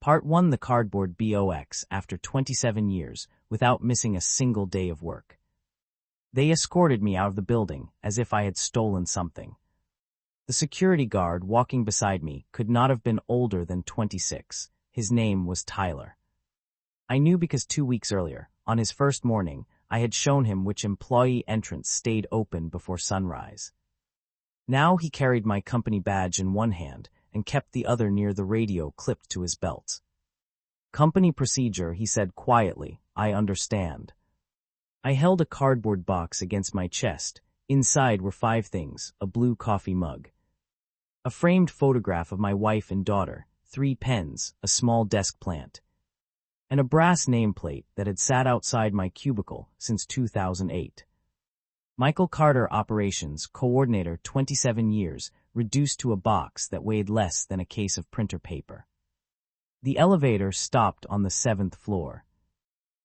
Part 1: The Cardboard Box. After 27 years, without missing a single day of work. They escorted me out of the building, as if I had stolen something. The security guard walking beside me could not have been older than 26. His name was Tyler. I knew because 2 weeks earlier, on his first morning, I had shown him which employee entrance stayed open before sunrise. Now he carried my company badge in one hand and kept the other near the radio clipped to his belt. "Company procedure," he said quietly. "I understand." I held a cardboard box against my chest. Inside were 5 things: a blue coffee mug, a framed photograph of my wife and daughter, 3 pens, a small desk plant, and a brass nameplate that had sat outside my cubicle since 2008. Michael Carter, Operations Coordinator, 27 years, reduced to a box that weighed less than a case of printer paper. The elevator stopped on the 7th floor.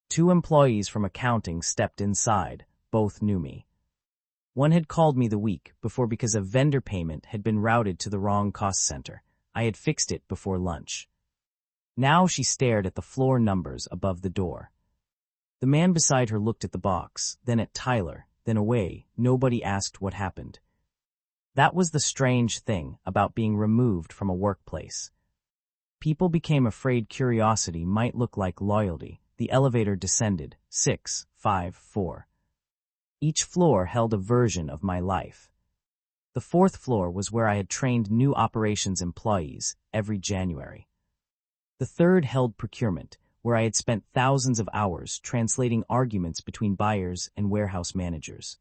2 employees from accounting stepped inside. Both knew me. One had called me the week before because a vendor payment had been routed to the wrong cost center. I had fixed it before lunch. Now she stared at the floor numbers above the door. The man beside her looked at the box, then at Tyler, then away. Nobody asked what happened. That was the strange thing about being removed from a workplace. People became afraid curiosity might look like loyalty. The elevator descended, 6, 5, 4. Each floor held a version of my life. The 4th floor was where I had trained new operations employees every January. The 3rd held procurement, where I had spent thousands of hours translating arguments between buyers and warehouse managers.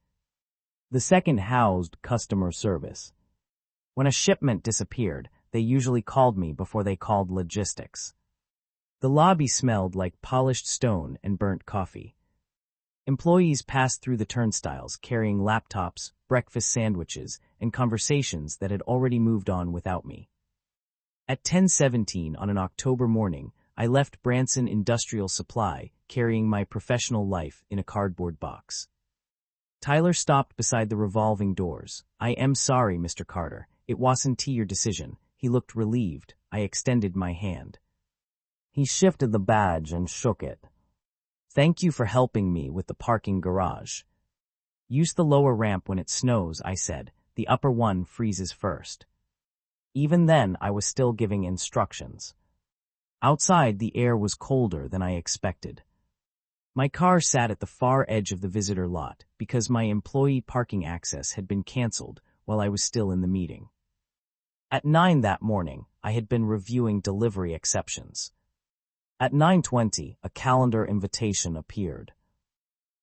The 2nd housed customer service. When a shipment disappeared, they usually called me before they called logistics. The lobby smelled like polished stone and burnt coffee. Employees passed through the turnstiles carrying laptops, breakfast sandwiches, and conversations that had already moved on without me. At 10:17 on an October morning, I left Branson Industrial Supply, carrying my professional life in a cardboard box. Tyler stopped beside the revolving doors. "I am sorry, Mr. Carter. It wasn't your decision." He looked relieved. I extended my hand. He shifted the badge and shook it. "Thank you for helping me with the parking garage." "Use the lower ramp when it snows," I said. "The upper one freezes first." Even then, I was still giving instructions. Outside, the air was colder than I expected. My car sat at the far edge of the visitor lot because my employee parking access had been canceled while I was still in the meeting. At 9 that morning, I had been reviewing delivery exceptions. At 9:20, a calendar invitation appeared.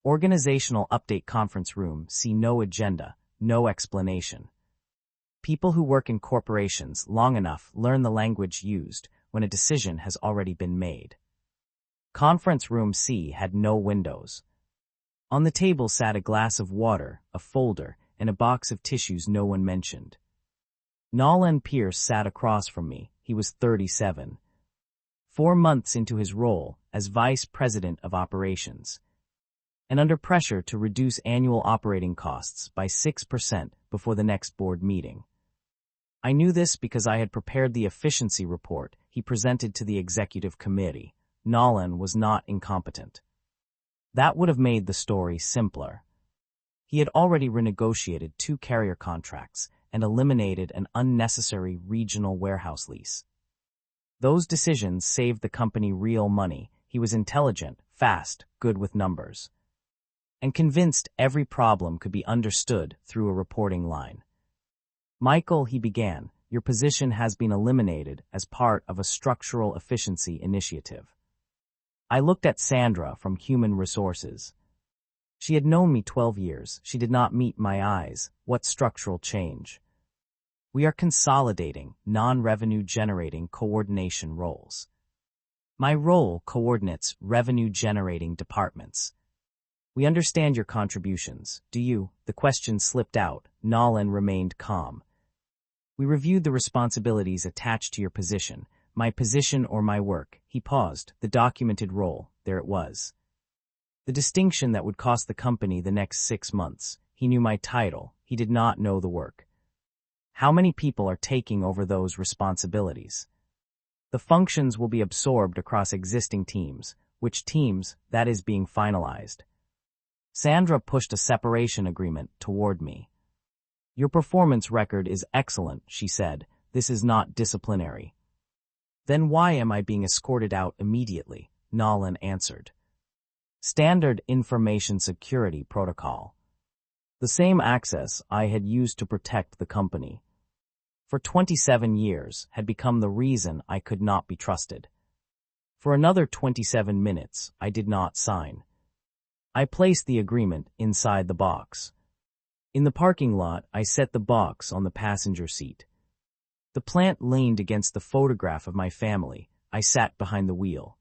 Organizational Update Conference Room. See no agenda, no explanation. People who work in corporations long enough learn the language used when a decision has already been made. Conference Room C had no windows. On the table sat a glass of water, a folder, and a box of tissues no one mentioned. Nolan Pierce sat across from me. He was 37. 4 months into his role as Vice President of Operations, and under pressure to reduce annual operating costs by 6% before the next board meeting. I knew this because I had prepared the efficiency report he presented to the executive committee. Nolan was not incompetent. That would have made the story simpler. He had already renegotiated 2 carrier contracts and eliminated an unnecessary regional warehouse lease. Those decisions saved the company real money. He was intelligent, fast, good with numbers, and convinced every problem could be understood through a reporting line. "Michael," he began, "your position has been eliminated as part of a structural efficiency initiative." I looked at Sandra from Human Resources. She had known me 12 years. She did not meet my eyes. "What structural change?" "We are consolidating non-revenue generating coordination roles. My role coordinates revenue-generating departments. We understand your contributions. Do you?" The question slipped out. Nolan remained calm. "We reviewed the responsibilities attached to your position. My position or my work." He paused. The documented role. There it was. The distinction that would cost the company the next 6 months. He knew my title. He did not know the work. How many people are taking over those responsibilities? The functions will be absorbed across existing teams, which teams, that is being finalized. Sandra pushed a separation agreement toward me. Your performance record is excellent, she said. This is not disciplinary. Then why am I being escorted out immediately? Nolan answered. Standard information security protocol. The same access I had used to protect the company for 27 years had become the reason I could not be trusted. For another 27 minutes, I did not sign. I placed the agreement inside the box. In the parking lot, I set the box on the passenger seat. The plant leaned against the photograph of my family. I sat behind the wheel.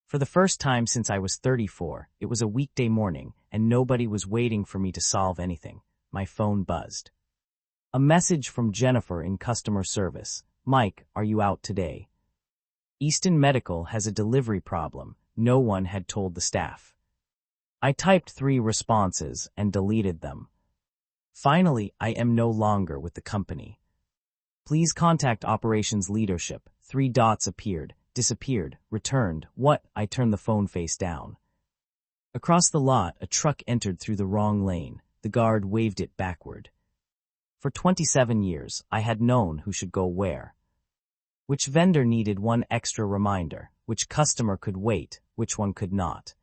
For the first time since I was 34, it was a weekday morning, and nobody was waiting for me to solve anything. My phone buzzed. A message from Jennifer in customer service. Mike, are you out today? Easton Medical has a delivery problem. No one had told the staff. I typed 3 responses and deleted them. Finally, I am no longer with the company. Please contact operations leadership. 3 dots appeared, disappeared, returned. What? I turned the phone face down. Across the lot, a truck entered through the wrong lane. The guard waved it backward. For 27 years, I had known who should go where. Which vendor needed one extra reminder, which customer could wait, which one could not.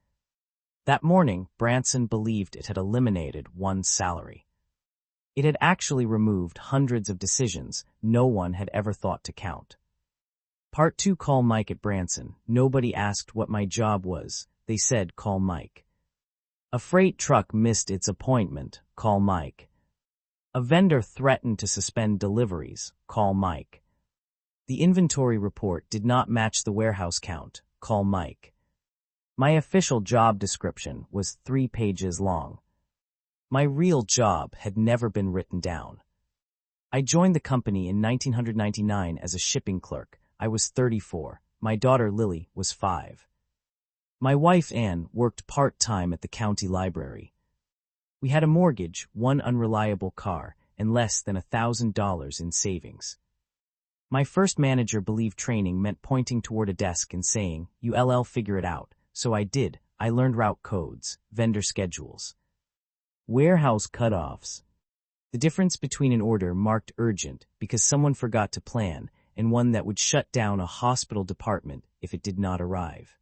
That morning, Branson believed it had eliminated one's salary. It had actually removed hundreds of decisions no one had ever thought to count. Part 2. Call Mike at Branson. Nobody asked what my job was. They said, call Mike. A freight truck missed its appointment. Call Mike. A vendor threatened to suspend deliveries. Call Mike. The inventory report did not match the warehouse count. Call Mike. My official job description was 3 pages long. My real job had never been written down. I joined the company in 1999 as a shipping clerk. I was 34. My daughter Lily was 5. My wife Ann worked part-time at the county library. We had a mortgage, 1 unreliable car, and less than $1,000 in savings. My first manager believed training meant pointing toward a desk and saying, "ULL, figure it out." So I did. I learned route codes, vendor schedules, warehouse cutoffs. The difference between an order marked urgent because someone forgot to plan and one that would shut down a hospital department if it did not arrive.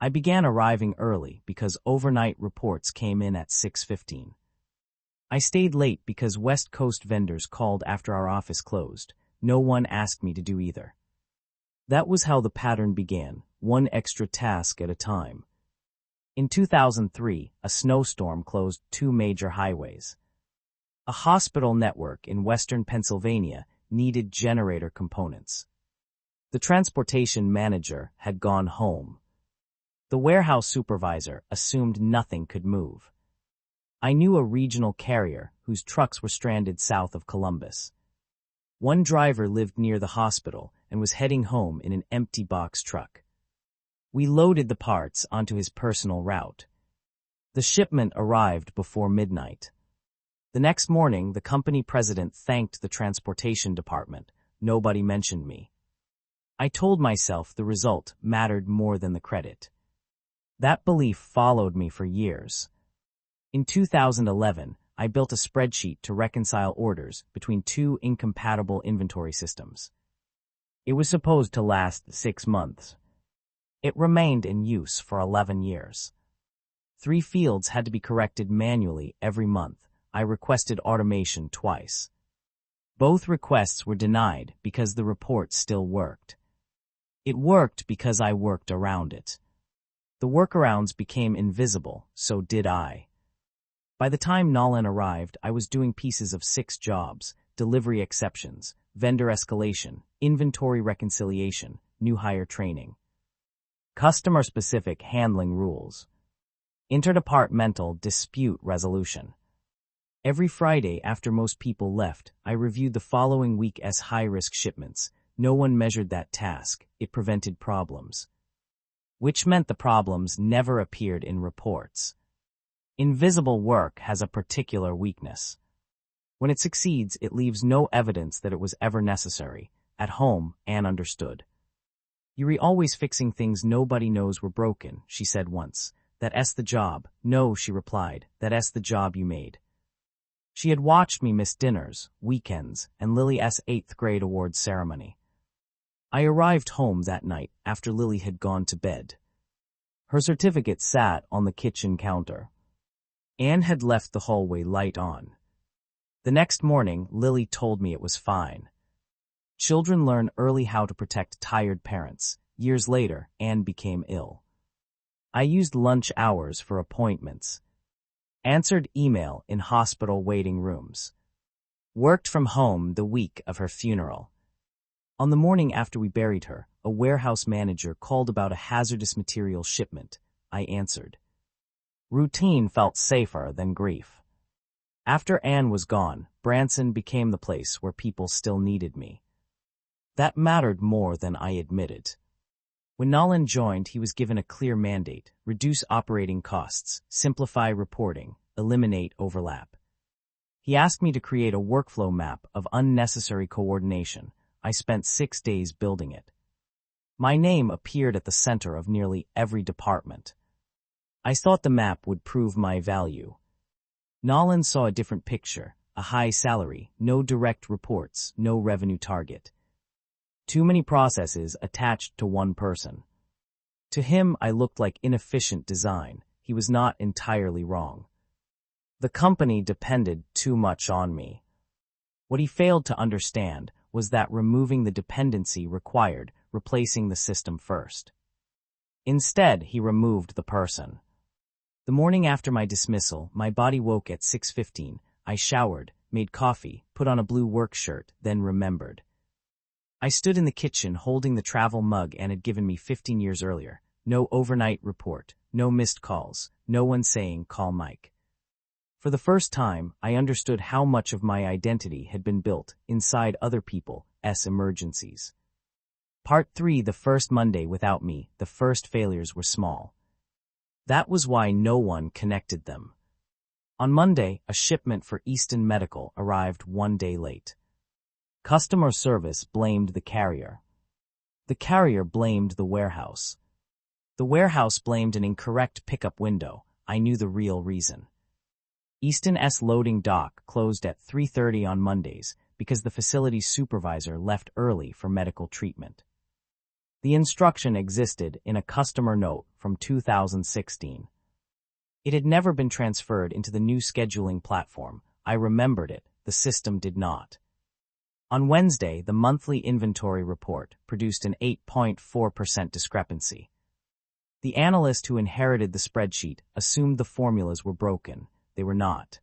I began arriving early because overnight reports came in at 6:15. I stayed late because West Coast vendors called after our office closed. No one asked me to do either. That was how the pattern began, one extra task at a time. In 2003, a snowstorm closed 2 major highways. A hospital network in western Pennsylvania needed generator components. The transportation manager had gone home. The warehouse supervisor assumed nothing could move. I knew a regional carrier whose trucks were stranded south of Columbus. One driver lived near the hospital and was heading home in an empty box truck. We loaded the parts onto his personal route. The shipment arrived before midnight. The next morning, the company president thanked the transportation department. Nobody mentioned me. I told myself the result mattered more than the credit. That belief followed me for years. In 2011, I built a spreadsheet to reconcile orders between 2 incompatible inventory systems. It was supposed to last 6 months. It remained in use for 11 years. 3 fields had to be corrected manually every month. I requested automation twice. Both requests were denied because the report still worked. It worked because I worked around it. The workarounds became invisible, so did I. By the time Nolan arrived, I was doing pieces of 6 jobs: delivery exceptions, vendor escalation, inventory reconciliation, new hire training, customer-specific handling rules, interdepartmental dispute resolution. Every Friday after most people left, I reviewed the following week's high-risk shipments. No one measured that task. It prevented problems, which meant the problems never appeared in reports. Invisible work has a particular weakness. When it succeeds, it leaves no evidence that it was ever necessary. At home, Anne understood. "You're always fixing things nobody knows were broken," she said once. "That's the job." "No," she replied, "that's the job you made." She had watched me miss dinners, weekends, and Lily's 8th grade awards ceremony. I arrived home that night after Lily had gone to bed. Her certificate sat on the kitchen counter. Anne had left the hallway light on. The next morning, Lily told me it was fine. Children learn early how to protect tired parents. Years later, Anne became ill. I used lunch hours for appointments. Answered email in hospital waiting rooms. Worked from home the week of her funeral. On the morning after we buried her, a warehouse manager called about a hazardous material shipment. I answered. Routine felt safer than grief. After Anne was gone, Branson became the place where people still needed me. That mattered more than I admitted. When Nolan joined, he was given a clear mandate: reduce operating costs, simplify reporting, eliminate overlap. He asked me to create a workflow map of unnecessary coordination. I spent 6 days building it. My name appeared at the center of nearly every department. I thought the map would prove my value. Nolan saw a different picture: a high salary, no direct reports, no revenue target. Too many processes attached to one person. To him, I looked like inefficient design. He was not entirely wrong. The company depended too much on me. What he failed to understand was that removing the dependency required replacing the system first. Instead, he removed the person. The morning after my dismissal, my body woke at 6:15. I showered, made coffee, put on a blue work shirt, then remembered. I stood in the kitchen holding the travel mug Anne had given me 15 years earlier. No overnight report, no missed calls, no one saying, "Call Mike." For the first time, I understood how much of my identity had been built inside other people's emergencies. Part 3: The first Monday without me, the first failures were small. That was why no one connected them. On Monday, a shipment for Easton Medical arrived 1 day late. Customer service blamed the carrier. The carrier blamed the warehouse. The warehouse blamed an incorrect pickup window. I knew the real reason. Easton's loading dock closed at 3:30 on Mondays because the facility's supervisor left early for medical treatment. The instruction existed in a customer note from 2016. It had never been transferred into the new scheduling platform. I remembered it, the system did not. On Wednesday, the monthly inventory report produced an 8.4% discrepancy. The analyst who inherited the spreadsheet assumed the formulas were broken. They were not.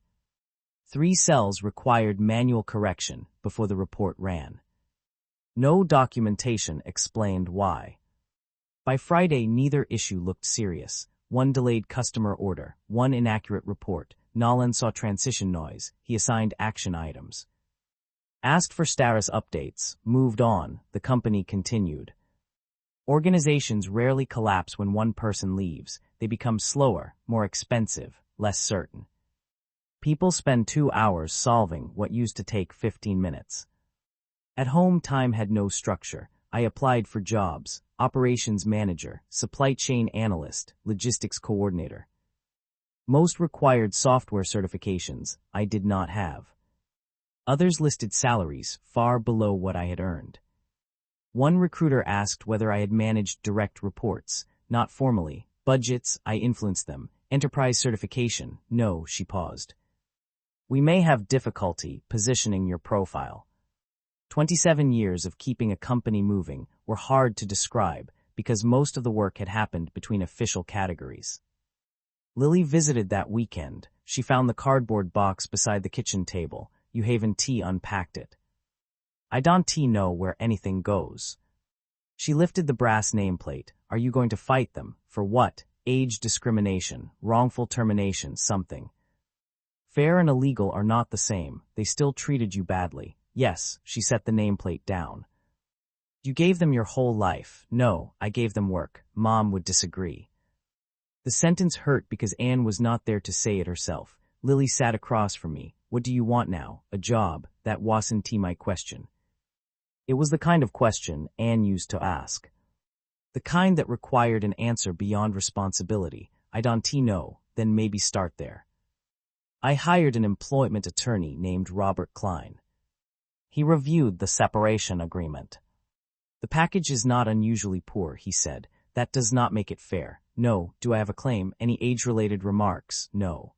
3 cells required manual correction before the report ran. No documentation explained why. By Friday, neither issue looked serious. 1 delayed customer order, 1 inaccurate report. Nolan saw transition noise. He assigned action items. Asked for status updates, moved on, the company continued. Organizations rarely collapse when one person leaves. They become slower, more expensive, less certain. People spend 2 hours solving what used to take 15 minutes. At home, time had no structure. I applied for jobs: operations manager, supply chain analyst, logistics coordinator. Most required software certifications I did not have. Others listed salaries far below what I had earned. One recruiter asked whether I had managed direct reports. Not formally. Budgets, I influenced them. Enterprise certification, no, she paused. We may have difficulty positioning your profile. 27 years of keeping a company moving were hard to describe because most of the work had happened between official categories. Lily visited that weekend. She found the cardboard box beside the kitchen table. Haven T unpacked it. I don't know where anything goes. She lifted the brass nameplate. Are you going to fight them? For what? Age discrimination, wrongful termination, something. Fair and illegal are not the same. They still treated you badly. Yes, she set the nameplate down. You gave them your whole life. No, I gave them work. Mom would disagree. The sentence hurt because Anne was not there to say it herself. Lily sat across from me. What do you want now? A job? That wasn't my question. It was the kind of question Anne used to ask. The kind that required an answer beyond responsibility. I don't know, then maybe start there. I hired an employment attorney named Robert Klein. He reviewed the separation agreement. The package is not unusually poor, he said. That does not make it fair. No. Do I have a claim? Any age-related remarks? No.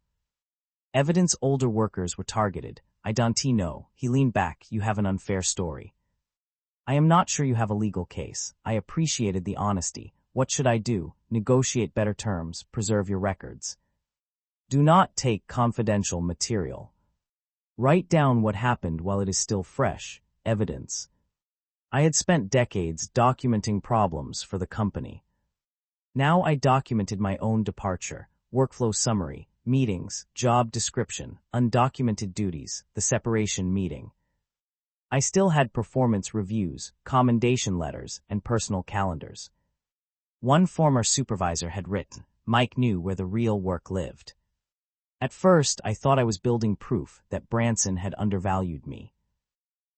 Evidence older workers were targeted. I don't know. He leaned back. You have an unfair story. I am not sure you have a legal case. I appreciated the honesty. What should I do? Negotiate better terms. Preserve your records. Do not take confidential material. Write down what happened while it is still fresh. Evidence. I had spent decades documenting problems for the company. Now I documented my own departure, workflow summary, meetings, job description, undocumented duties, the separation meeting. I still had performance reviews, commendation letters, and personal calendars. One former supervisor had written, Mike knew where the real work lived. At first, I thought I was building proof that Branson had undervalued me.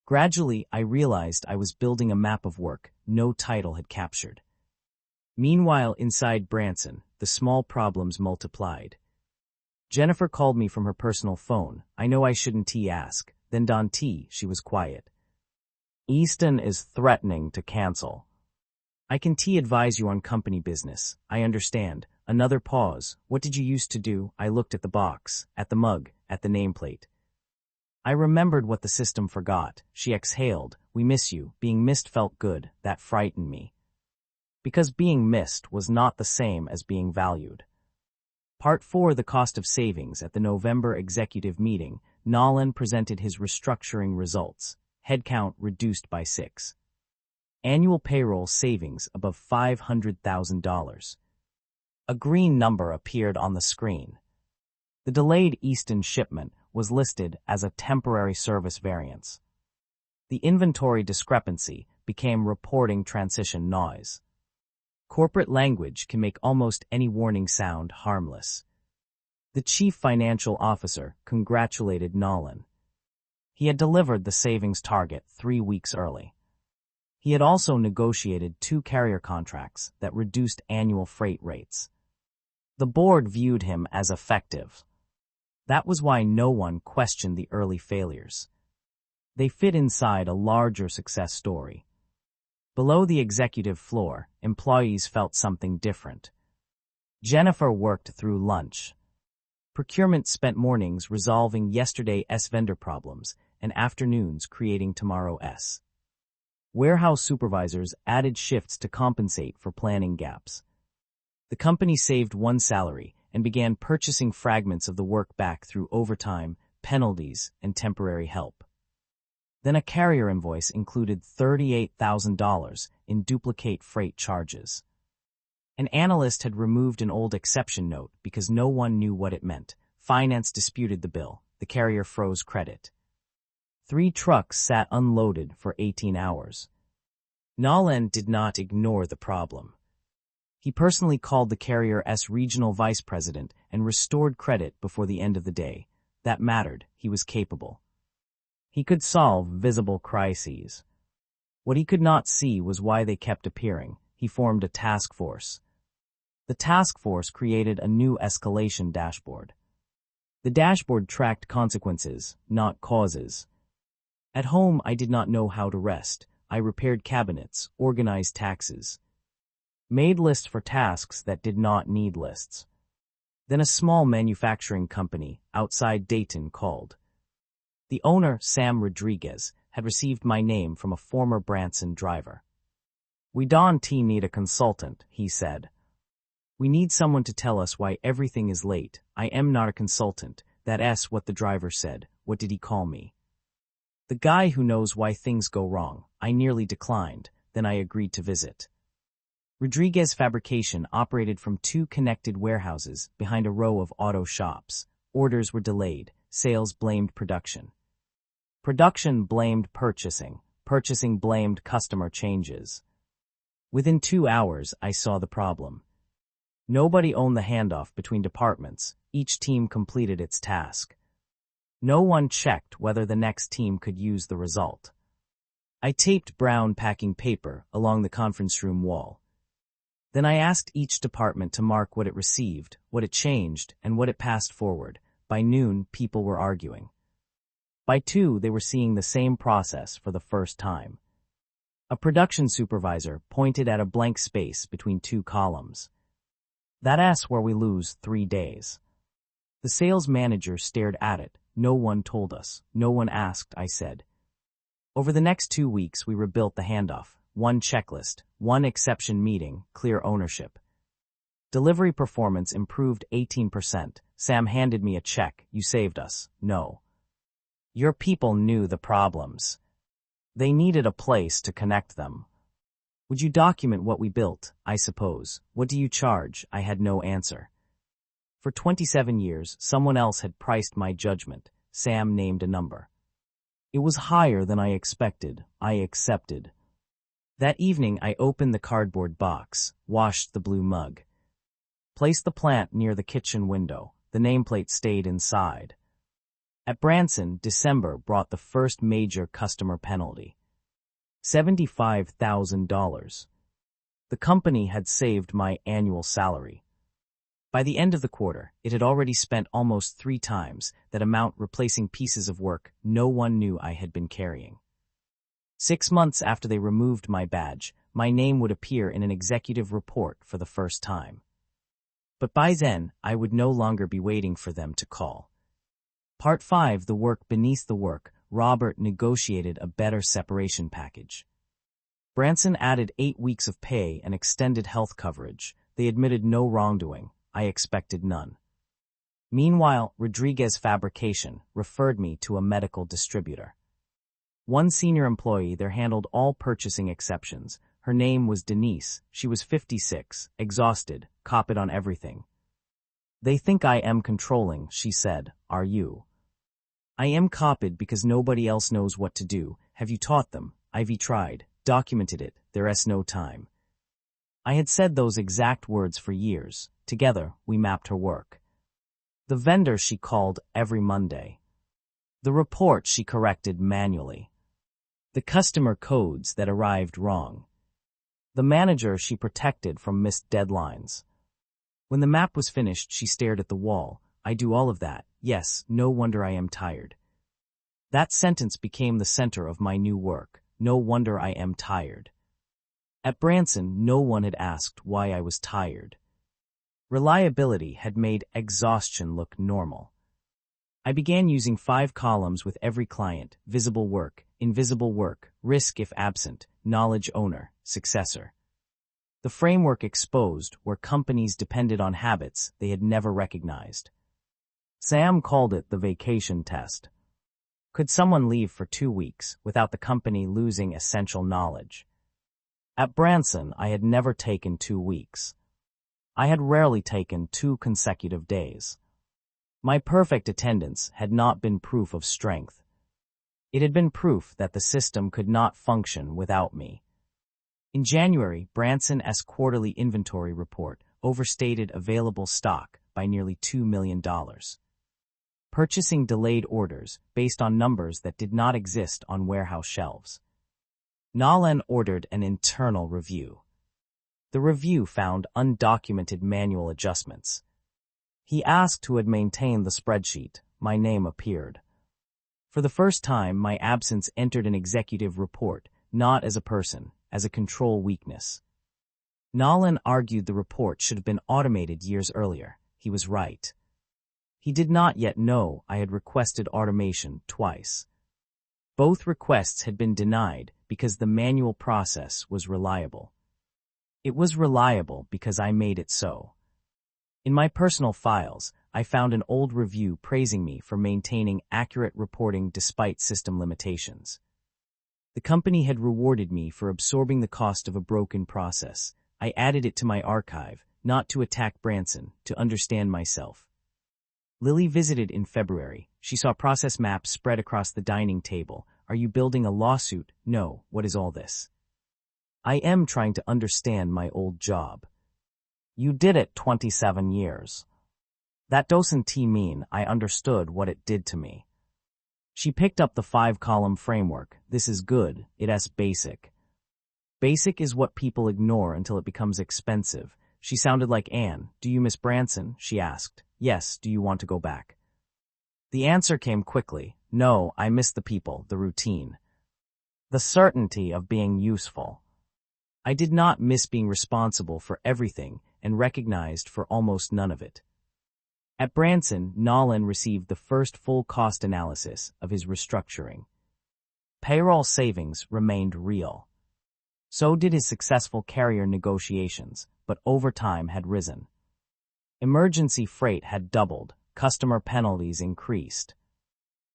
Gradually, I realized I was building a map of work no title had captured. Meanwhile, inside Branson, the small problems multiplied. Jennifer called me from her personal phone. I know I shouldn't ask. Then she was quiet. Easton is threatening to cancel. I can advise you on company business. I understand. Another pause. What did you used to do? I looked at the box, at the mug, at the nameplate. I remembered what the system forgot. She exhaled. We miss you. Being missed felt good. That frightened me. Because being missed was not the same as being valued. Part 4. The cost of savings. At the November executive meeting, Nolan presented his restructuring results. Headcount reduced by 6. Annual payroll savings above $500,000. A green number appeared on the screen. The delayed Easton shipment was listed as a temporary service variance. The inventory discrepancy became reporting transition noise. Corporate language can make almost any warning sound harmless. The chief financial officer congratulated Nolan. He had delivered the savings target 3 weeks early. He had also negotiated 2 carrier contracts that reduced annual freight rates. The board viewed him as effective. That was why no one questioned the early failures. They fit inside a larger success story. Below the executive floor, employees felt something different. Jennifer worked through lunch. Procurement spent mornings resolving yesterday's vendor problems and afternoons creating tomorrow's. Warehouse supervisors added shifts to compensate for planning gaps. The company saved 1 salary and began purchasing fragments of the work back through overtime, penalties, and temporary help. Then a carrier invoice included $38,000 in duplicate freight charges. An analyst had removed an old exception note because no one knew what it meant. Finance disputed the bill. The carrier froze credit. 3 trucks sat unloaded for 18 hours. Nolan did not ignore the problem. He personally called the carrier's regional vice president and restored credit before the end of the day. That mattered. He was capable. He could solve visible crises. What he could not see was why they kept appearing. He formed a task force. The task force created a new escalation dashboard. The dashboard tracked consequences, not causes. At home, I did not know how to rest. I repaired cabinets, organized taxes, made lists for tasks that did not need lists. Then a small manufacturing company outside Dayton called. The owner, Sam Rodriguez, had received my name from a former Branson driver. We don't need a consultant, he said. We need someone to tell us why everything is late. I am not a consultant. That's what the driver said. What did he call me? The guy who knows why things go wrong. I nearly declined, then I agreed to visit. Rodriguez Fabrication operated from 2 connected warehouses behind a row of auto shops. Orders were delayed. Sales blamed production. Production blamed purchasing. Purchasing blamed customer changes. Within 2 hours, I saw the problem. Nobody owned the handoff between departments. Each team completed its task. No one checked whether the next team could use the result. I taped brown packing paper along the conference room wall. Then I asked each department to mark what it received, what it changed, and what it passed forward. By noon, people were arguing. By 2, they were seeing the same process for the first time. A production supervisor pointed at a blank space between 2 columns. That's where we lose 3 days. The sales manager stared at it. No one told us. No one asked, I said. Over the next 2 weeks, we rebuilt the handoff. 1 checklist, 1 exception meeting, clear ownership. Delivery performance improved 18%. Sam handed me a check. You saved us. No. Your people knew the problems. They needed a place to connect them. Would you document what we built, I suppose? What do you charge? I had no answer. For 27 years, someone else had priced my judgment. Sam named a number. It was higher than I expected. I accepted. That evening, I opened the cardboard box, washed the blue mug, placed the plant near the kitchen window. The nameplate stayed inside. At Branson, December brought the first major customer penalty. $75,000. The company had saved my annual salary. By the end of the quarter, it had already spent almost 3 times that amount replacing pieces of work no one knew I had been carrying. 6 months after they removed my badge, my name would appear in an executive report for the first time. But by then, I would no longer be waiting for them to call. Part 5, the work beneath the work. Robert negotiated a better separation package. Branson added 8 weeks of pay and extended health coverage. They admitted no wrongdoing. I expected none. Meanwhile, Rodriguez Fabrication referred me to a medical distributor. One senior employee there handled all purchasing exceptions. Her name was Denise. She was 56, exhausted, copied on everything. They think I am controlling, she said. Are you? I am copied because nobody else knows what to do. Have you taught them? I've tried, documented it. There's no time. I had said those exact words for years. Together, we mapped her work. The vendor she called every Monday. The report she corrected manually. The customer codes that arrived wrong. The manager she protected from missed deadlines. When the map was finished, she stared at the wall. I do all of that. Yes, no wonder I am tired. That sentence became the center of my new work. No wonder I am tired. At Branson, no one had asked why I was tired. Reliability had made exhaustion look normal. I began using 5 columns with every client: visible work, invisible work, risk if absent, knowledge owner, successor. The framework exposed where companies depended on habits they had never recognized. Sam called it the vacation test. Could someone leave for 2 weeks without the company losing essential knowledge? At Branson, I had never taken 2 weeks. I had rarely taken 2 consecutive days. My perfect attendance had not been proof of strength. It had been proof that the system could not function without me. In January, Branson's quarterly inventory report overstated available stock by nearly $2 million. Purchasing delayed orders based on numbers that did not exist on warehouse shelves. Nolan ordered an internal review. The review found undocumented manual adjustments. He asked who had maintained the spreadsheet. My name appeared. For the first time, my absence entered an executive report, not as a person, as a control weakness. Nolan argued the report should have been automated years earlier. He was right. He did not yet know I had requested automation twice. Both requests had been denied because the manual process was reliable. It was reliable because I made it so. In my personal files, I found an old review praising me for maintaining accurate reporting despite system limitations. The company had rewarded me for absorbing the cost of a broken process. I added it to my archive, not to attack Branson, to understand myself. Lily visited in February. She saw process maps spread across the dining table. Are you building a lawsuit? No. What is all this? I am trying to understand my old job. You did it 27 years. That doesn't mean I understood what it did to me. She picked up the 5-column framework. This is good. It's basic. Basic is what people ignore until it becomes expensive. She sounded like Anne. Do you miss Branson? She asked. Yes, do you want to go back? The answer came quickly. No, I miss the people, the routine. The certainty of being useful. I did not miss being responsible for everything and recognized for almost none of it. At Branson, Nolan received the first full cost analysis of his restructuring. Payroll savings remained real. So did his successful carrier negotiations, but overtime had risen. Emergency freight had doubled, customer penalties increased.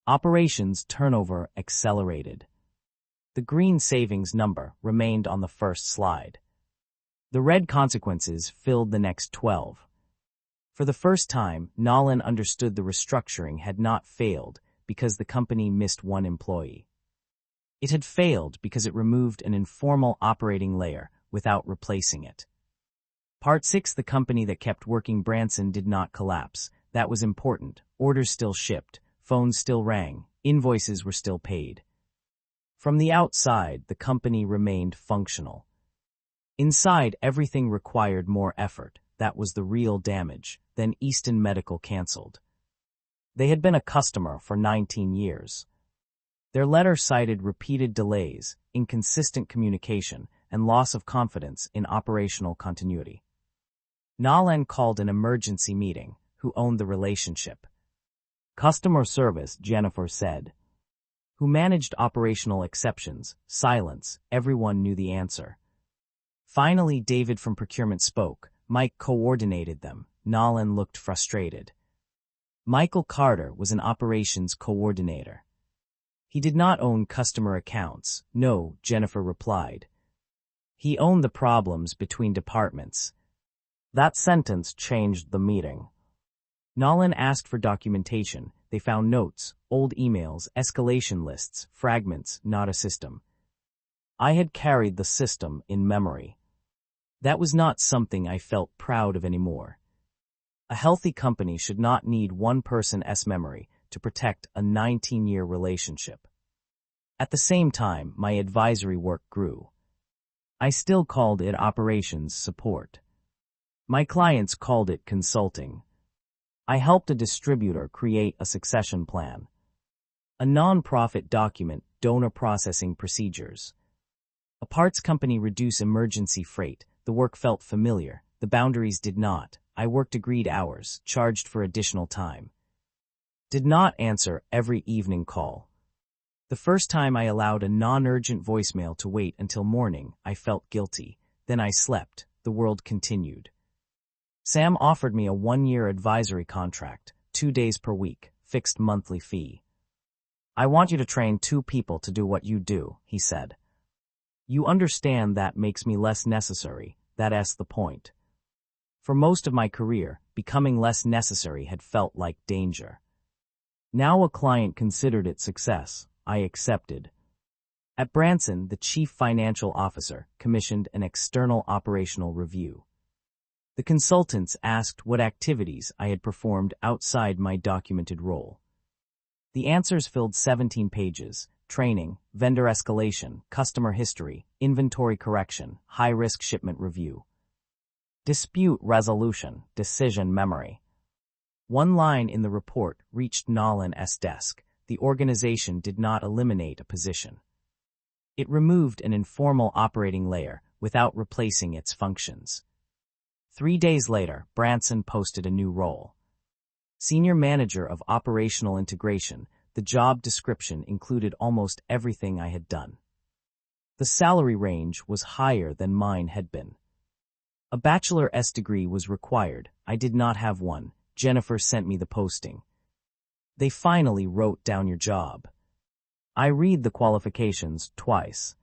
Operations turnover accelerated. The green savings number remained on the first slide. The red consequences filled the next 12. For the first time, Nolan understood the restructuring had not failed because the company missed one employee. It had failed because it removed an informal operating layer without replacing it. Part 6. The company that kept working. Branson did not collapse. That was important. Orders still shipped, phones still rang, invoices were still paid. From the outside, the company remained functional. Inside, everything required more effort. That was the real damage. Then Easton Medical canceled. They had been a customer for 19 years. Their letter cited repeated delays, inconsistent communication, and loss of confidence in operational continuity. Nolan called an emergency meeting. Who owned the relationship? Customer service, Jennifer said. Who managed operational exceptions? Silence. Everyone knew the answer. Finally, David from procurement spoke. Mike coordinated them. Nolan looked frustrated. Michael Carter was an operations coordinator. He did not own customer accounts. No, Jennifer replied. He owned the problems between departments. That sentence changed the meeting. Nolan asked for documentation. They found notes, old emails, escalation lists, fragments, not a system. I had carried the system in memory. That was not something I felt proud of anymore. A healthy company should not need one person's memory to protect a 19-year relationship. At the same time, my advisory work grew. I still called it operations support. My clients called it consulting. I helped a distributor create a succession plan. A non-profit document donor processing procedures. A parts company reduce emergency freight. The work felt familiar. The boundaries did not. I worked agreed hours, charged for additional time. Did not answer every evening call. The first time I allowed a non-urgent voicemail to wait until morning, I felt guilty. Then I slept. The world continued. Sam offered me a 1-year advisory contract, 2 days per week, fixed monthly fee. I want you to train 2 people to do what you do, he said. You understand that makes me less necessary. That's the point. For most of my career, becoming less necessary had felt like danger. Now a client considered it success. I accepted. At Branson, the chief financial officer commissioned an external operational review. The consultants asked what activities I had performed outside my documented role. The answers filled 17 pages: training, vendor escalation, customer history, inventory correction, high-risk shipment review. Dispute resolution, decision memory. One line in the report reached Nolan's desk. The organization did not eliminate a position. It removed an informal operating layer without replacing its functions. 3 days later, Branson posted a new role. Senior Manager of Operational Integration. The job description included almost everything I had done. The salary range was higher than mine had been. A bachelor's degree was required. I did not have one. Jennifer sent me the posting. They finally wrote down your job. I read the qualifications twice.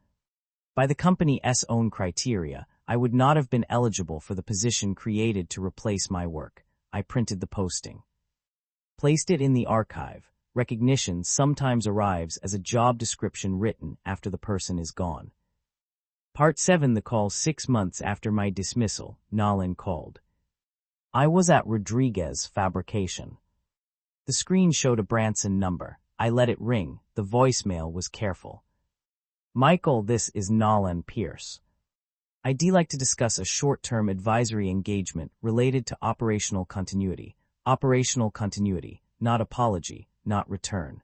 By the company's own criteria, I would not have been eligible for the position created to replace my work. I printed the posting. Placed it in the archive. Recognition sometimes arrives as a job description written after the person is gone. Part 7. The call. 6 months after my dismissal, Nolan called. I was at Rodriguez Fabrication. The screen showed a Branson number. I let it ring. The voicemail was careful. Michael, this is Nolan Pierce. I'd like to discuss a short-term advisory engagement related to operational continuity. Operational continuity, not apology, not return.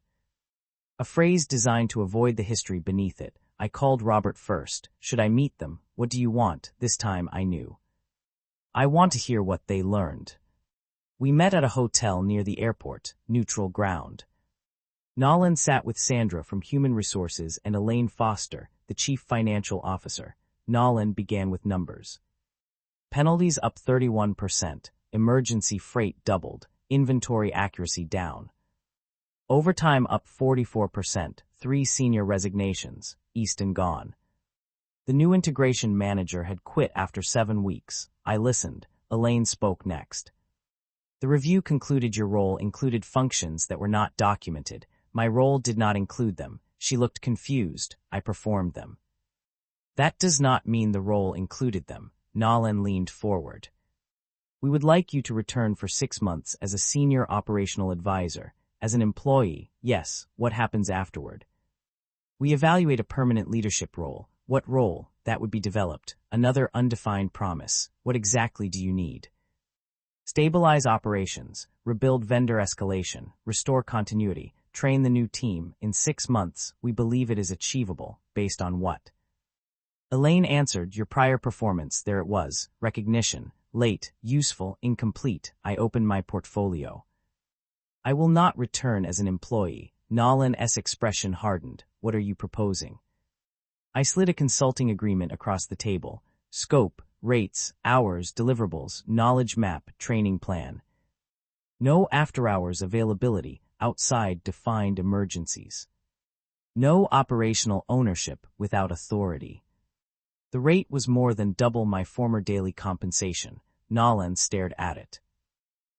A phrase designed to avoid the history beneath it. I called Robert first. Should I meet them? What do you want? This time I knew. I want to hear what they learned. We met at a hotel near the airport, neutral ground. Nolan sat with Sandra from Human Resources and Elaine Foster, the Chief Financial Officer. Nolan began with numbers. Penalties up 31%, emergency freight doubled, inventory accuracy down. Overtime up 44%, 3 senior resignations, Easton gone. The new integration manager had quit after 7 weeks. I listened. Elaine spoke next. The review concluded your role included functions that were not documented. My role did not include them. She looked confused. I performed them. That does not mean the role included them. Nolan leaned forward. We would like you to return for 6 months as a senior operational advisor. As an employee, yes, what happens afterward? We evaluate a permanent leadership role. What role? That would be developed. Another undefined promise. What exactly do you need? Stabilize operations, rebuild vendor escalation, restore continuity, train the new team. In 6 months, we believe it is achievable. Based on what? Elaine answered, your prior performance. There it was. Recognition. Late, useful, incomplete. I opened my portfolio. I will not return as an employee. Nolan's expression hardened. What are you proposing? I slid a consulting agreement across the table. Scope, rates, hours, deliverables, knowledge map, training plan. No after-hours availability, outside defined emergencies. No operational ownership without authority. The rate was more than double my former daily compensation. Nolan stared at it.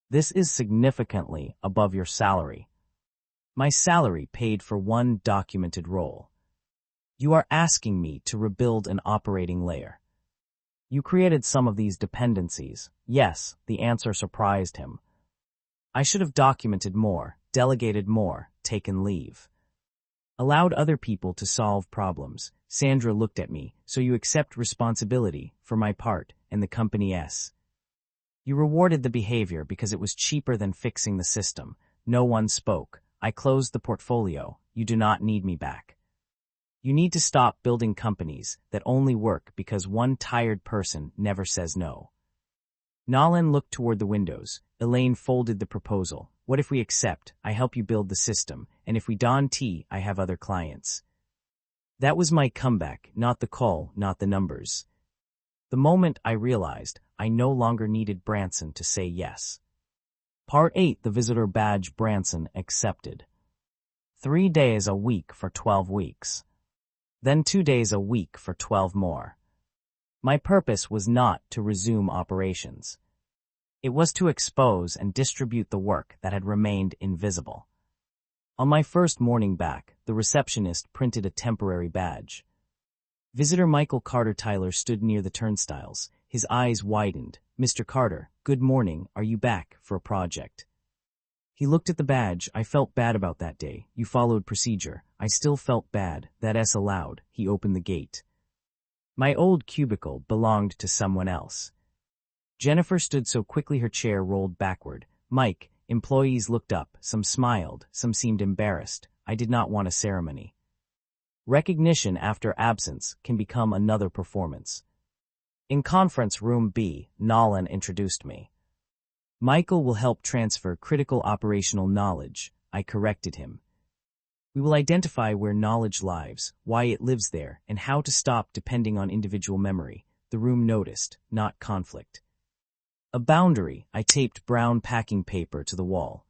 This is significantly above your salary. My salary paid for one documented role. You are asking me to rebuild an operating layer. You created some of these dependencies. Yes, the answer surprised him. I should have documented more, delegated more, taken leave. Allowed other people to solve problems. Sandra looked at me. So you accept responsibility, for my part, and the company's. You rewarded the behavior because it was cheaper than fixing the system. No one spoke. I closed the portfolio. You do not need me back. You need to stop building companies that only work because one tired person never says no. Nolan looked toward the windows. Elaine folded the proposal. What if we accept? I help you build the system, and if we don tea, I have other clients. That was my comeback, not the call, not the numbers. The moment I realized I no longer needed Branson to say yes. Part 8. The visitor badge. Branson accepted. 3 days a week for 12 weeks. Then 2 days a week for 12 more. My purpose was not to resume operations. It was to expose and distribute the work that had remained invisible. On my first morning back, the receptionist printed a temporary badge. Visitor Michael Carter Tyler stood near the turnstiles. His eyes widened. Mr. Carter, good morning. Are you back for a project? He looked at the badge. I felt bad about that day. You followed procedure. I still felt bad. That's allowed. He opened the gate. My old cubicle belonged to someone else. Jennifer stood so quickly her chair rolled backward. Mike, employees looked up. Some smiled. Some seemed embarrassed. I did not want a ceremony. Recognition after absence can become another performance. In conference room B, Nolan introduced me. Michael will help transfer critical operational knowledge. I corrected him. We will identify where knowledge lives, why it lives there, and how to stop depending on individual memory. The room noticed, not conflict. A boundary. I taped brown packing paper to the wall.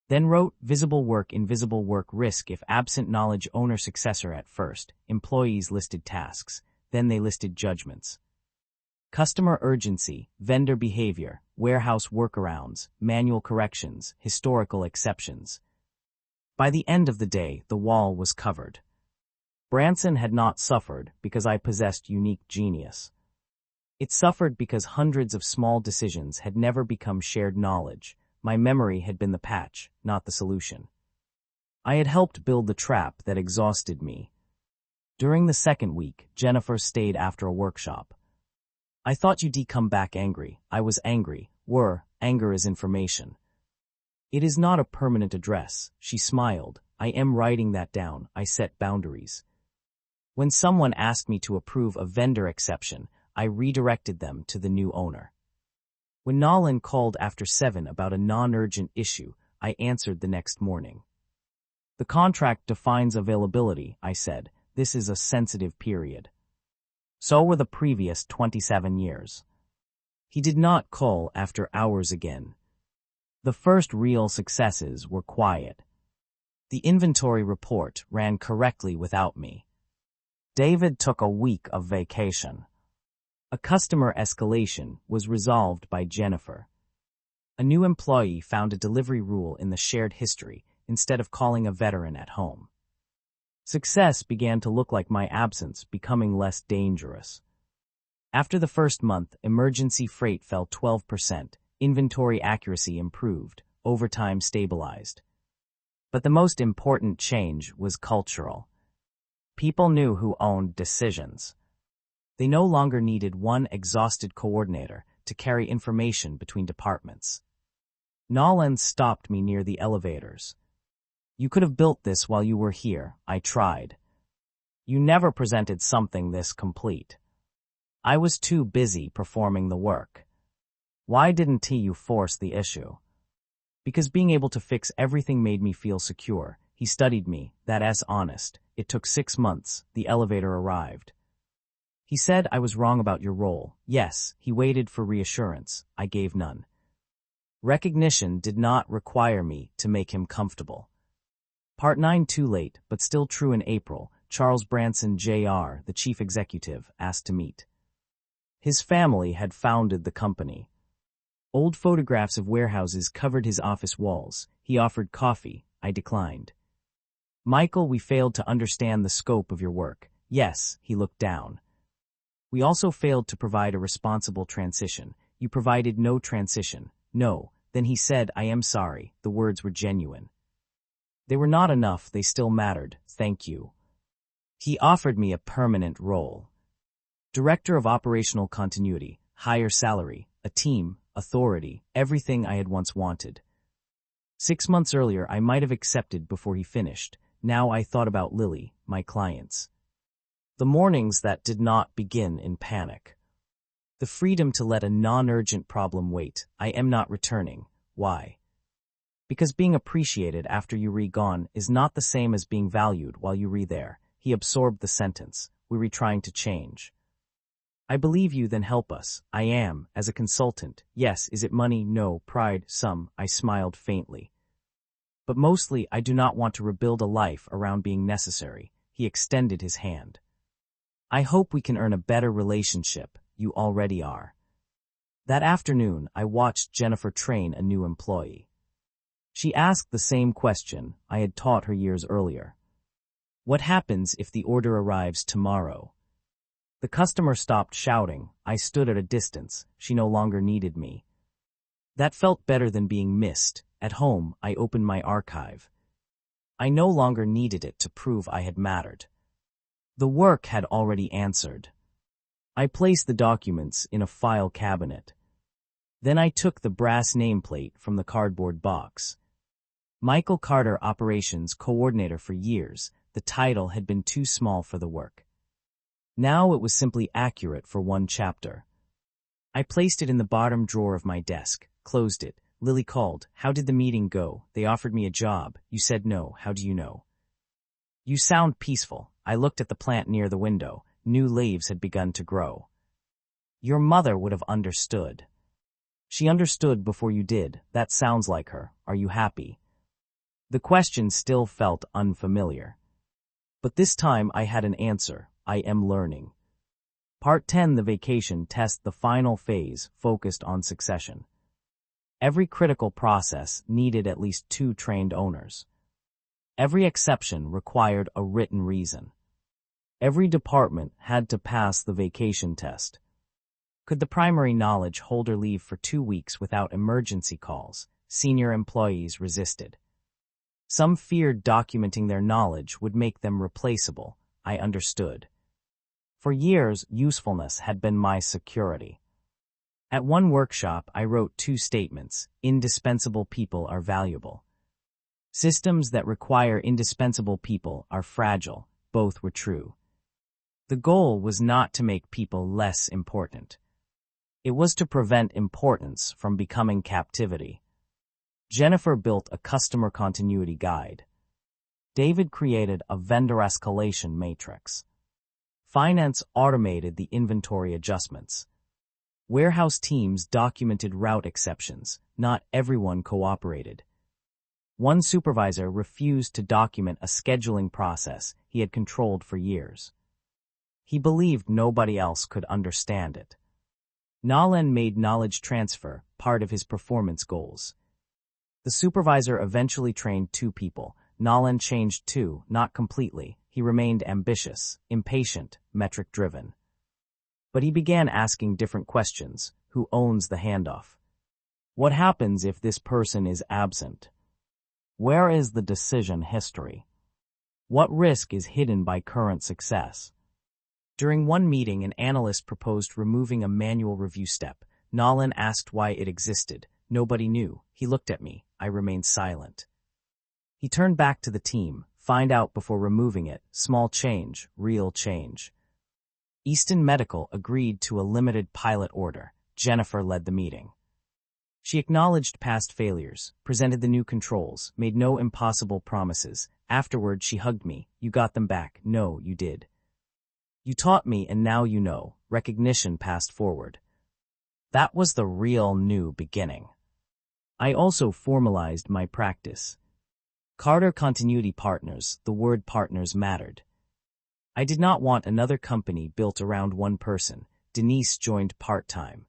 Then wrote, visible work, invisible work, risk if absent knowledge, owner, successor. At first, employees listed tasks. Then they listed judgments. Customer urgency, vendor behavior, warehouse workarounds, manual corrections, historical exceptions. By the end of the day, the wall was covered. Branson had not suffered because I possessed unique genius. It suffered because hundreds of small decisions had never become shared knowledge. My memory had been the patch, not the solution. I had helped build the trap that exhausted me. During the second week, Jennifer stayed after a workshop. I thought you'd come back angry. I was angry. Anger is information. It is not a permanent address. She smiled. I am writing that down. I set boundaries. When someone asked me to approve a vendor exception, I redirected them to the new owner. When Nolan called after 7 about a non-urgent issue, I answered the next morning. The contract defines availability, I said. This is a sensitive period. So were the previous 27 years. He did not call after hours again. The first real successes were quiet. The inventory report ran correctly without me. David took a week of vacation. A customer escalation was resolved by Jennifer. A new employee found a delivery rule in the shared history instead of calling a veteran at home. Success began to look like my absence becoming less dangerous. After the first month, emergency freight fell 12%, inventory accuracy improved, overtime stabilized. But the most important change was cultural. People knew who owned decisions. They no longer needed one exhausted coordinator to carry information between departments. Nolan stopped me near the elevators. You could have built this while you were here. I tried. You never presented something this complete. I was too busy performing the work. Why didn't you force the issue? Because being able to fix everything made me feel secure. He studied me, that's honest. It took 6 months. The elevator arrived. He said I was wrong about your role. Yes, he waited for reassurance. I gave none. Recognition did not require me to make him comfortable. Part 9 too late, but still true in April. Charles Branson Jr., the chief executive, asked to meet. His family had founded the company. Old photographs of warehouses covered his office walls. He offered coffee. I declined. Michael, we failed to understand the scope of your work. Yes, he looked down. We also failed to provide a responsible transition. You provided no transition. No. Then he said, I am sorry. The words were genuine. They were not enough. They still mattered. Thank you. He offered me a permanent role. Director of Operational Continuity, higher salary, a team, authority, everything I had once wanted. 6 months earlier, I might have accepted before he finished. Now I thought about Lily, my clients. The mornings that did not begin in panic. The freedom to let a non-urgent problem wait. I am not returning. Why? Because being appreciated after you re-gone is not the same as being valued while you re-there. He absorbed the sentence. We were trying to change. I believe you, then help us. I am, as a consultant. Yes, is it money? No. Pride? Some. I smiled faintly. But mostly, I do not want to rebuild a life around being necessary. He extended his hand. I hope we can earn a better relationship. You already are. That afternoon, I watched Jennifer train a new employee. She asked the same question I had taught her years earlier. What happens if the order arrives tomorrow? The customer stopped shouting. I stood at a distance. She no longer needed me. That felt better than being missed. At home, I opened my archive. I no longer needed it to prove I had mattered. The work had already answered. I placed the documents in a file cabinet. Then I took the brass nameplate from the cardboard box. Michael Carter, Operations Coordinator for years. The title had been too small for the work. Now it was simply accurate for one chapter. I placed it in the bottom drawer of my desk, closed it. Lily called. How did the meeting go? They offered me a job. You said no. How do you know? You sound peaceful. I looked at the plant near the window. New leaves had begun to grow. Your mother would have understood. She understood before you did. That sounds like her. Are you happy? The question still felt unfamiliar. But this time I had an answer. I am learning. Part 10, the vacation test, the final phase, focused on succession. Every critical process needed at least 2 trained owners. Every exception required a written reason. Every department had to pass the vacation test. Could the primary knowledge holder leave for 2 weeks without emergency calls? Senior employees resisted. Some feared documenting their knowledge would make them replaceable. I understood. For years, usefulness had been my security. At one workshop, I wrote 2 statements: indispensable people are valuable. Systems that require indispensable people are fragile. Both were true. The goal was not to make people less important. It was to prevent importance from becoming captivity. Jennifer built a customer continuity guide. David created a vendor escalation matrix. Finance automated the inventory adjustments. Warehouse teams documented route exceptions. Not everyone cooperated. One supervisor refused to document a scheduling process he had controlled for years. He believed nobody else could understand it. Nalan made knowledge transfer part of his performance goals. The supervisor eventually trained 2 people. Nalan changed 2, not completely. He remained ambitious, impatient, metric-driven. But he began asking different questions. Who owns the handoff? What happens if this person is absent? Where is the decision history? What risk is hidden by current success? During one meeting, an analyst proposed removing a manual review step. Nalan asked why it existed. Nobody knew. He looked at me. I remained silent. He turned back to the team. Find out before removing it. Small change, real change. Easton Medical agreed to a limited pilot order. Jennifer led the meeting. She acknowledged past failures, presented the new controls, made no impossible promises. Afterward, she hugged me. You got them back. No, you did. You taught me, and now you know. Recognition passed forward. That was the real new beginning. I also formalized my practice. Carter Continuity Partners, the word partners mattered. I did not want another company built around one person. Denise joined part-time.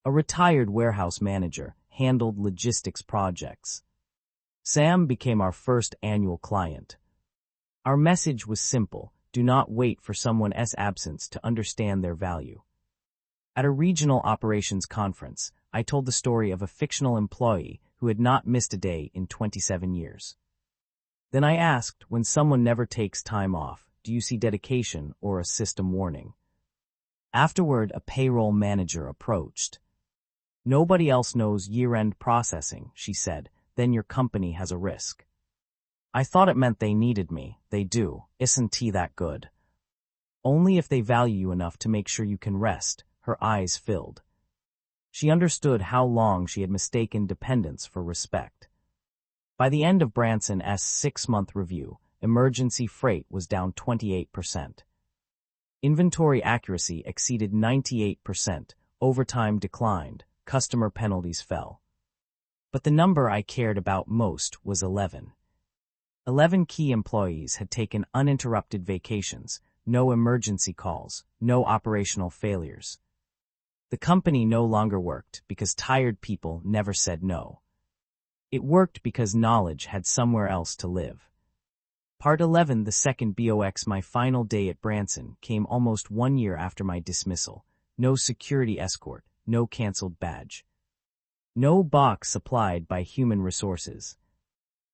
A retired warehouse manager handled logistics projects. Sam became our first annual client. Our message was simple: do not wait for someone's absence to understand their value. At a regional operations conference, I told the story of a fictional employee who had not missed a day in 27 years. Then I asked, when someone never takes time off, do you see dedication or a system warning? Afterward, a payroll manager approached. Nobody else knows year-end processing, she said. Then your company has a risk. I thought it meant they needed me. They do. Isn't he that good? Only if they value you enough to make sure you can rest. Her eyes filled. She understood how long she had mistaken dependence for respect. By the end of Branson's 6-month review, emergency freight was down 28%. Inventory accuracy exceeded 98%. Overtime declined. Customer penalties fell. But the number I cared about most was 11. 11 key employees had taken uninterrupted vacations, no emergency calls, no operational failures. The company no longer worked because tired people never said no. It worked because knowledge had somewhere else to live. Part 11, the second BOX. My final day at Branson came almost 1 year after my dismissal. No security escort, no canceled badge. No box supplied by human resources.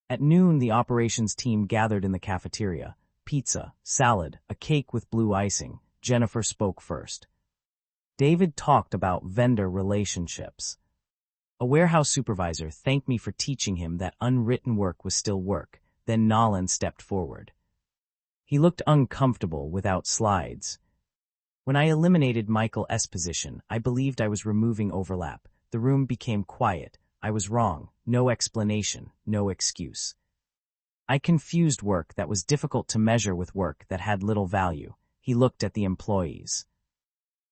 At noon, the operations team gathered in the cafeteria. Pizza, salad, a cake with blue icing. Jennifer spoke first. David talked about vendor relationships. A warehouse supervisor thanked me for teaching him that unwritten work was still work. Then Nalan stepped forward. He looked uncomfortable without slides. When I eliminated Michael's position, I believed I was removing overlap. The room became quiet. I was wrong. No explanation, no excuse. I confused work that was difficult to measure with work that had little value. He looked at the employees.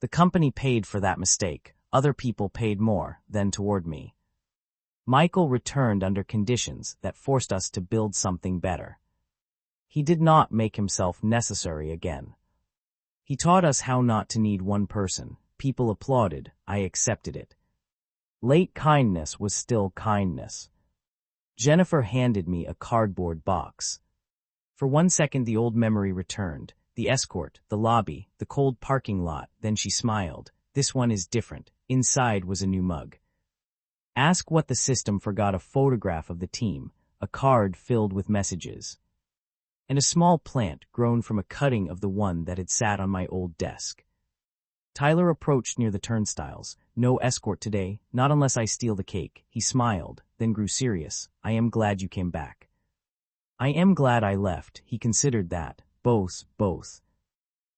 The company paid for that mistake. Other people paid more, then toward me. Michael returned under conditions that forced us to build something better. He did not make himself necessary again. He taught us how not to need one person. People applauded. I accepted it. Late kindness was still kindness. Jennifer handed me a cardboard box. For 1 second the old memory returned. The escort, the lobby, the cold parking lot. Then she smiled. This one is different. Inside was a new mug. Ask what the system forgot: a photograph of the team, a card filled with messages. and a small plant grown from a cutting of the one that had sat on my old desk. Tyler approached near the turnstiles. "No escort today, not unless I steal the cake." He smiled, then grew serious. "I am glad you came back." "I am glad I left." He considered that. Both.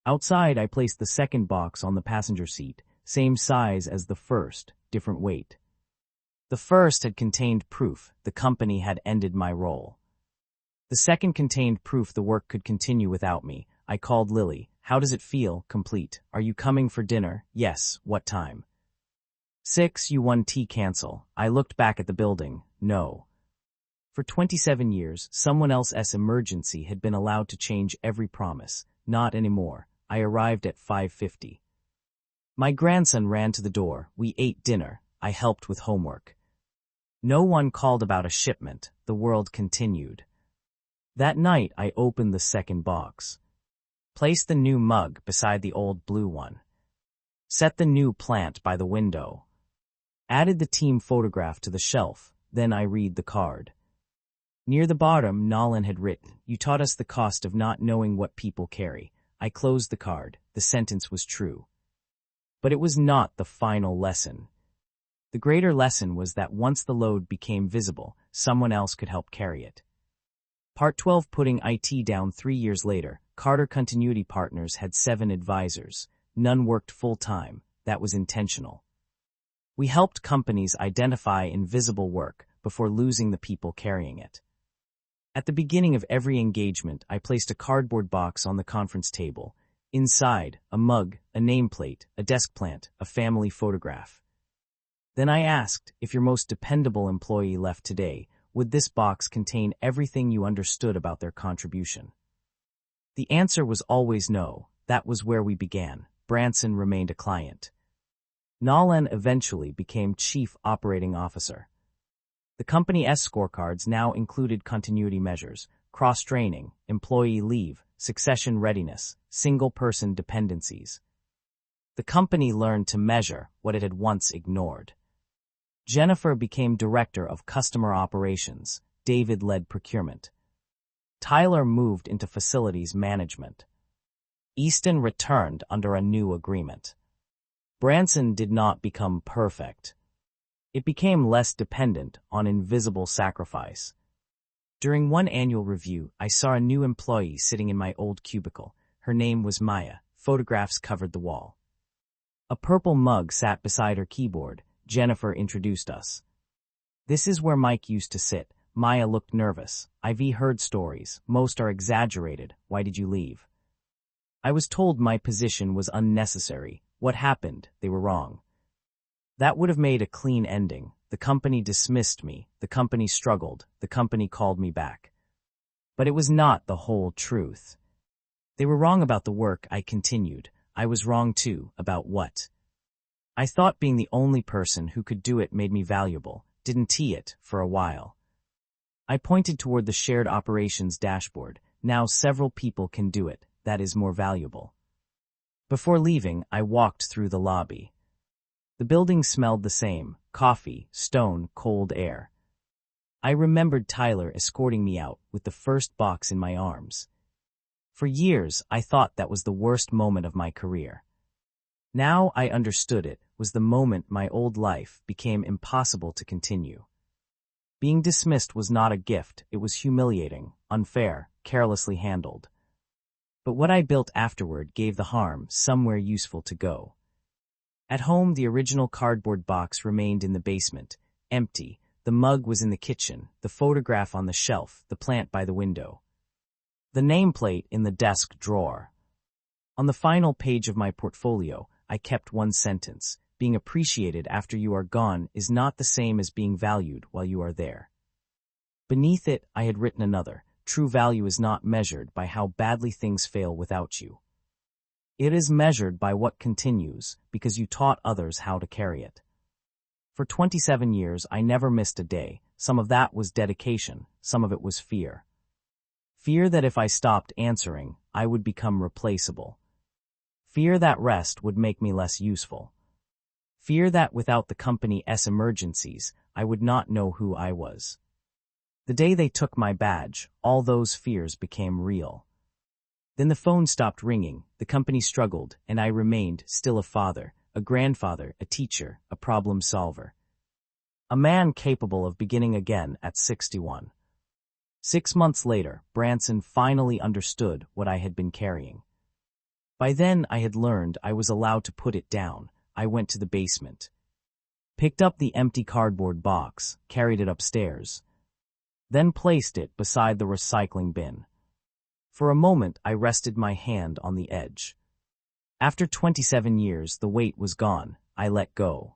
Outside, I placed the second box on the passenger seat, same size as the first, different weight. The first had contained proof the company had ended my role. The second contained proof the work could continue without me. I called Lily. "How does it feel?" "Complete." "Are you coming for dinner?" "Yes." "What time?" 6 U1T cancel. I looked back at the building. No. For 27 years, someone else's emergency had been allowed to change every promise. Not anymore. I arrived at 5:50. My grandson ran to the door. We ate dinner. I helped with homework. No one called about a shipment. The world continued. That night, I opened the second box. Placed the new mug beside the old blue one. Set the new plant by the window. Added the team photograph to the shelf. Then I read the card. Near the bottom, Nolan had written, "You taught us the cost of not knowing what people carry." I closed the card. The sentence was true. But it was not the final lesson. The greater lesson was that once the load became visible, someone else could help carry it. Part 12. Putting IT down. 3 years later, Carter Continuity Partners had 7 advisors. None worked full-time. That was intentional. We helped companies identify invisible work before losing the people carrying it. At the beginning of every engagement, I placed a cardboard box on the conference table. Inside, a mug, a nameplate, a desk plant, a family photograph. Then I asked, if your most dependable employee left today, would this box contain everything you understood about their contribution? The answer was always no. That was where we began. Branson remained a client. Nolan eventually became Chief Operating Officer. The company's scorecards now included continuity measures, cross-training, employee leave, succession readiness, single-person dependencies. The company learned to measure what it had once ignored. Jennifer became Director of Customer Operations. David led procurement. Tyler moved into facilities management. Easton returned under a new agreement. Branson did not become perfect. It became less dependent on invisible sacrifice. During one annual review, I saw a new employee sitting in my old cubicle. Her name was Maya. Photographs covered the wall. A purple mug sat beside her keyboard. Jennifer introduced us. "This is where Mike used to sit." Maya looked nervous. "I've heard stories. Most are exaggerated. Why did you leave?" "I was told my position was unnecessary." "What happened?" "They were wrong." That would have made a clean ending. The company dismissed me. The company struggled. The company called me back. But it was not the whole truth. They were wrong about the work. I continued. I was wrong too. About what? I thought being the only person who could do it made me valuable. Didn't see it for a while. I pointed toward the shared operations dashboard. Now several people can do it. That is more valuable. Before leaving, I walked through the lobby. The building smelled the same: coffee, stone, cold air. I remembered Tyler escorting me out with the first box in my arms. For years, I thought that was the worst moment of my career. Now I understood it was the moment my old life became impossible to continue. Being dismissed was not a gift. It was humiliating, unfair, carelessly handled. But what I built afterward gave the harm somewhere useful to go. At home, the original cardboard box remained in the basement, empty. The mug was in the kitchen, the photograph on the shelf, the plant by the window. The nameplate in the desk drawer. On the final page of my portfolio, I kept one sentence: being appreciated after you are gone is not the same as being valued while you are there. Beneath it, I had written another: true value is not measured by how badly things fail without you. It is measured by what continues, because you taught others how to carry it. For 27 years, I never missed a day. Some of that was dedication, some of it was fear. Fear that if I stopped answering, I would become replaceable. Fear that rest would make me less useful. Fear that without the company's emergencies, I would not know who I was. The day they took my badge, all those fears became real. Then the phone stopped ringing, the company struggled, and I remained still a father, a grandfather, a teacher, a problem solver. A man capable of beginning again at 61. 6 months later, Branson finally understood what I had been carrying. By then, I had learned I was allowed to put it down. I went to the basement, picked up the empty cardboard box, carried it upstairs, then placed it beside the recycling bin. For a moment, I rested my hand on the edge. After 27 years, the weight was gone. I let go.